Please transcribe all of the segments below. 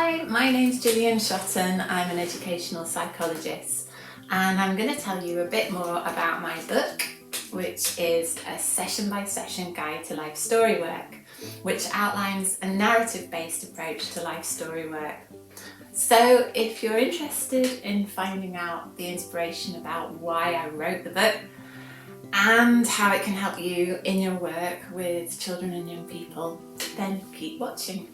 Hi, my name's Gillian Shotton. I'm an educational psychologist and I'm going to tell you a bit more about my book, which is a session-by-session guide to life story work, which outlines a narrative-based approach to life story work. So if you're interested in finding out the inspiration about why I wrote the book and how it can help you in your work with children and young people, then keep watching.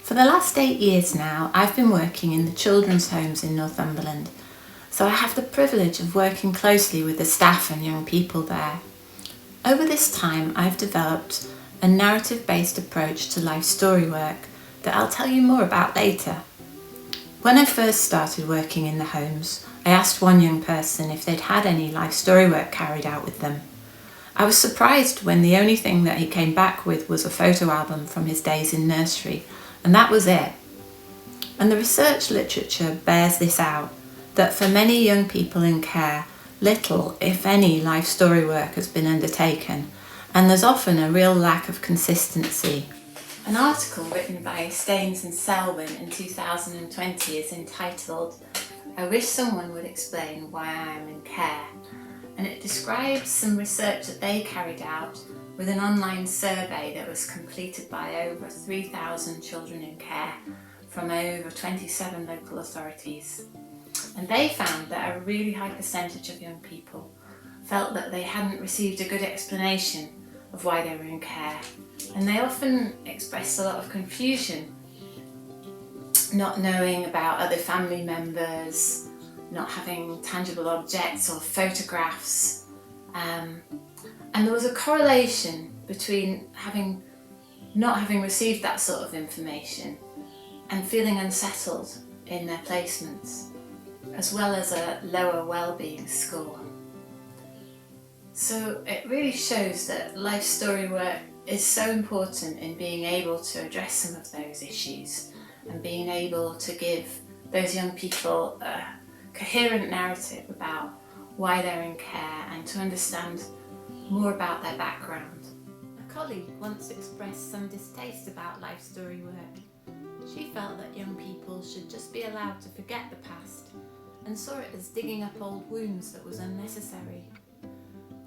For the last 8 years now, I've been working in the children's homes in Northumberland, so I have the privilege of working closely with the staff and young people there. Over this time, I've developed a narrative-based approach to life story work that I'll tell you more about later. When I first started working in the homes, I asked one young person if they'd had any life story work carried out with them. I was surprised when the only thing that he came back with was a photo album from his days in nursery, and that was it. And the research literature bears this out, that for many young people in care, little, if any, life story work has been undertaken, and there's often a real lack of consistency. An article written by Staines and Selwyn in 2020 is entitled, "I wish someone would explain why I am in care," and it describes some research that they carried out with an online survey that was completed by over 3,000 children in care from over 27 local authorities. And they found that a really high percentage of young people felt that they hadn't received a good explanation of why they were in care, and they often expressed a lot of confusion, not knowing about other family members, not having tangible objects or photographs, and there was a correlation between not having received that sort of information and feeling unsettled in their placements, as well as a lower well-being score. So it really shows that life story work is so important in being able to address some of those issues and being able to give those young people a coherent narrative about why they're in care and to understand more about their background. A colleague once expressed some distaste about life story work. She felt that young people should just be allowed to forget the past and saw it as digging up old wounds that was unnecessary.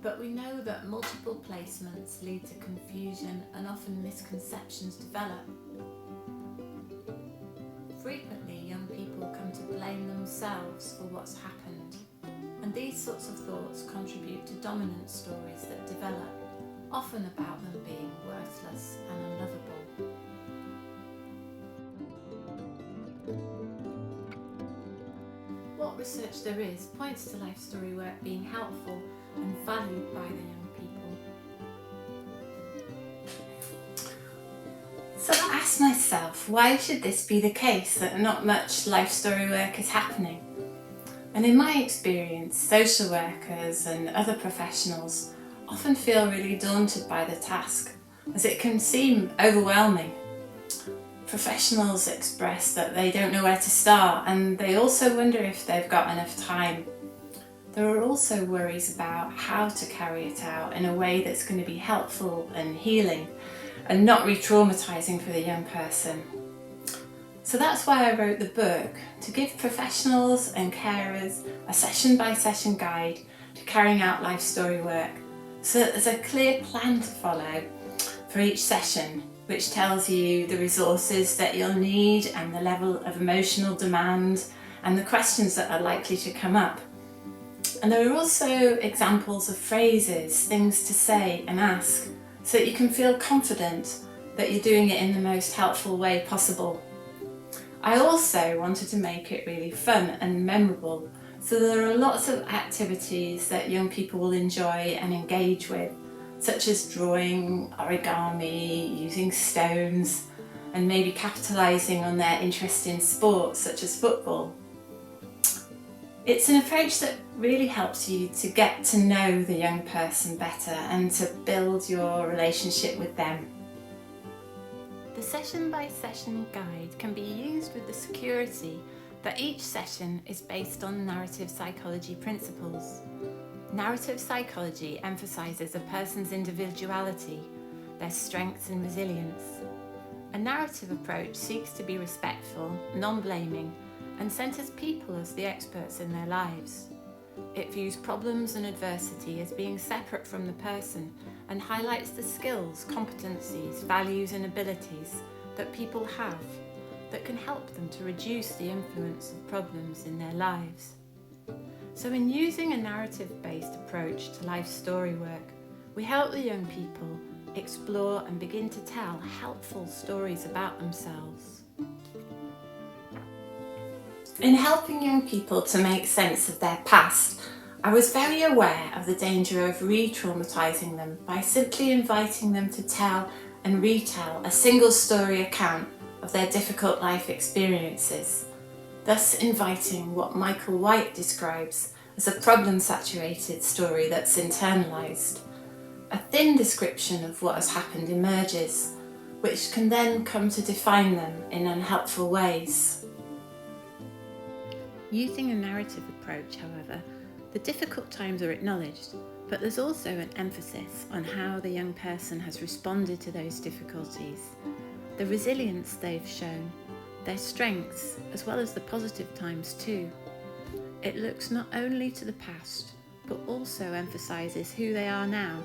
But we know that multiple placements lead to confusion and often misconceptions develop. Frequently, young people come to blame themselves for what's happened, and these sorts of thoughts contribute to dominant stories that develop, often about them being worthless and unlovable. What research there is points to life story work being helpful and valued by the young people. So I asked myself, why should this be the case, that not much life story work is happening? And in my experience, social workers and other professionals often feel really daunted by the task, as it can seem overwhelming. Professionals express that they don't know where to start, and they also wonder if they've got enough time. There are also worries about how to carry it out in a way that's going to be helpful and healing and not re-traumatising for the young person. So that's why I wrote the book, to give professionals and carers a session-by-session guide to carrying out life story work, so that there's a clear plan to follow for each session, which tells you the resources that you'll need and the level of emotional demand and the questions that are likely to come up. And there are also examples of phrases, things to say and ask, so that you can feel confident that you're doing it in the most helpful way possible. I also wanted to make it really fun and memorable, so there are lots of activities that young people will enjoy and engage with, such as drawing, origami, using stones, and maybe capitalising on their interest in sports such as football. It's an approach that really helps you to get to know the young person better and to build your relationship with them. The session-by-session guide can be used with the security that each session is based on narrative psychology principles. Narrative psychology emphasises a person's individuality, their strengths and resilience. A narrative approach seeks to be respectful, non-blaming, and centres people as the experts in their lives. It views problems and adversity as being separate from the person and highlights the skills, competencies, values and abilities that people have that can help them to reduce the influence of problems in their lives. So in using a narrative-based approach to life story work, we help the young people explore and begin to tell helpful stories about themselves. In helping young people to make sense of their past, I was very aware of the danger of re-traumatising them by simply inviting them to tell and retell a single story account of their difficult life experiences, thus inviting what Michael White describes as a problem-saturated story that's internalised. A thin description of what has happened emerges, which can then come to define them in unhelpful ways. Using a narrative approach, however, the difficult times are acknowledged, but there's also an emphasis on how the young person has responded to those difficulties, the resilience they've shown, their strengths, as well as the positive times too. It looks not only to the past, but also emphasises who they are now,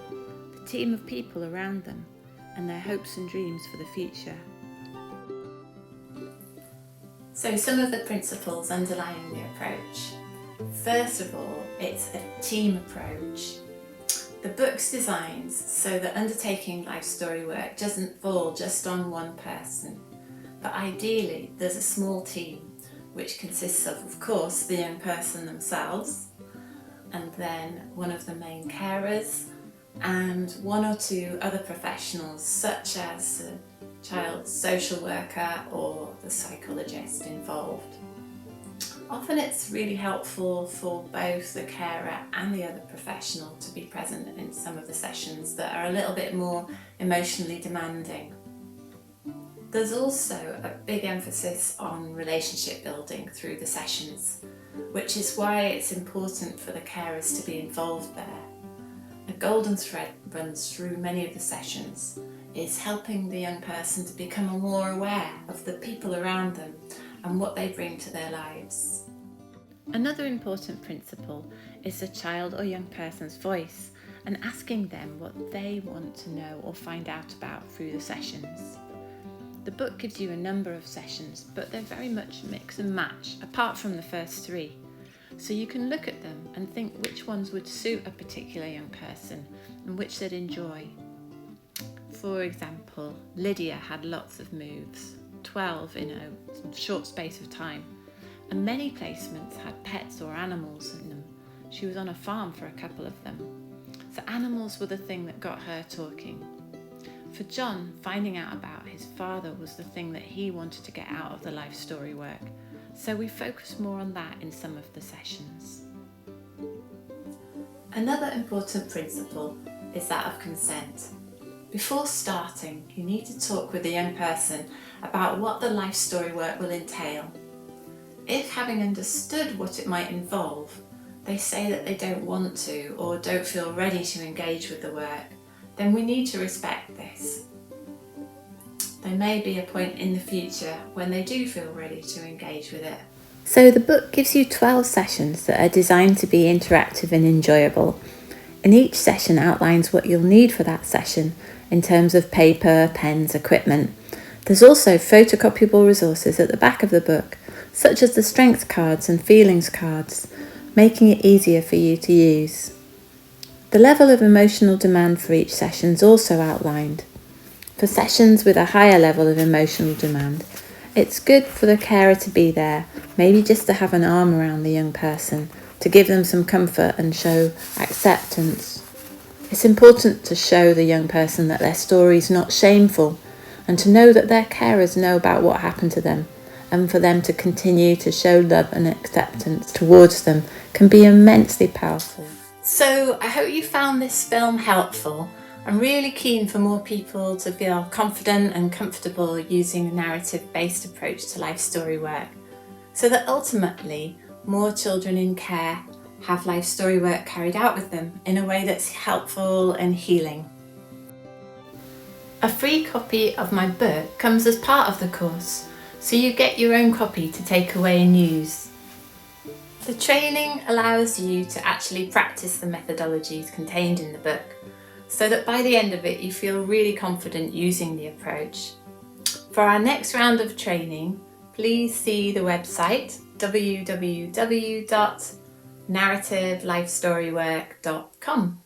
the team of people around them, and their hopes and dreams for the future. So some of the principles underlying the approach. First of all, it's a team approach. The book's designed so that undertaking life story work doesn't fall just on one person, but ideally there's a small team which consists of course, the young person themselves, and then one of the main carers, and one or two other professionals such as a child social worker or the psychologist involved. Often it's really helpful for both the carer and the other professional to be present in some of the sessions that are a little bit more emotionally demanding. There's also a big emphasis on relationship building through the sessions, which is why it's important for the carers to be involved there. A golden thread runs through many of the sessions is helping the young person to become more aware of the people around them and what they bring to their lives. Another important principle is the child or young person's voice and asking them what they want to know or find out about through the sessions. The book gives you a number of sessions, but they're very much mix and match apart from the first three. So you can look at them and think which ones would suit a particular young person and which they'd enjoy. For example, Lydia had lots of moves, 12 in a short space of time, and many placements had pets or animals in them. She was on a farm for a couple of them. So animals were the thing that got her talking. For John, finding out about his father was the thing that he wanted to get out of the life story work. So we focus more on that in some of the sessions. Another important principle is that of consent. Before starting, you need to talk with the young person about what the life story work will entail. If, having understood what it might involve, they say that they don't want to or don't feel ready to engage with the work, then we need to respect this. There may be a point in the future when they do feel ready to engage with it. So the book gives you 12 sessions that are designed to be interactive and enjoyable, and each session outlines what you'll need for that session in terms of paper, pens, equipment. There's also photocopiable resources at the back of the book, such as the strengths cards and feelings cards, making it easier for you to use. The level of emotional demand for each session is also outlined. For sessions with a higher level of emotional demand, it's good for the carer to be there, maybe just to have an arm around the young person, to give them some comfort and show acceptance. It's important to show the young person that their story is not shameful and to know that their carers know about what happened to them, and for them to continue to show love and acceptance towards them can be immensely powerful. So I hope you found this film helpful. I'm really keen for more people to feel confident and comfortable using a narrative-based approach to life story work, so that ultimately more children in care have life story work carried out with them in a way that's helpful and healing. A free copy of my book comes as part of the course, so you get your own copy to take away and use. The training allows you to actually practice the methodologies contained in the book, so that by the end of it you feel really confident using the approach. For our next round of training, please see the website www.narrativelifestorywork.com.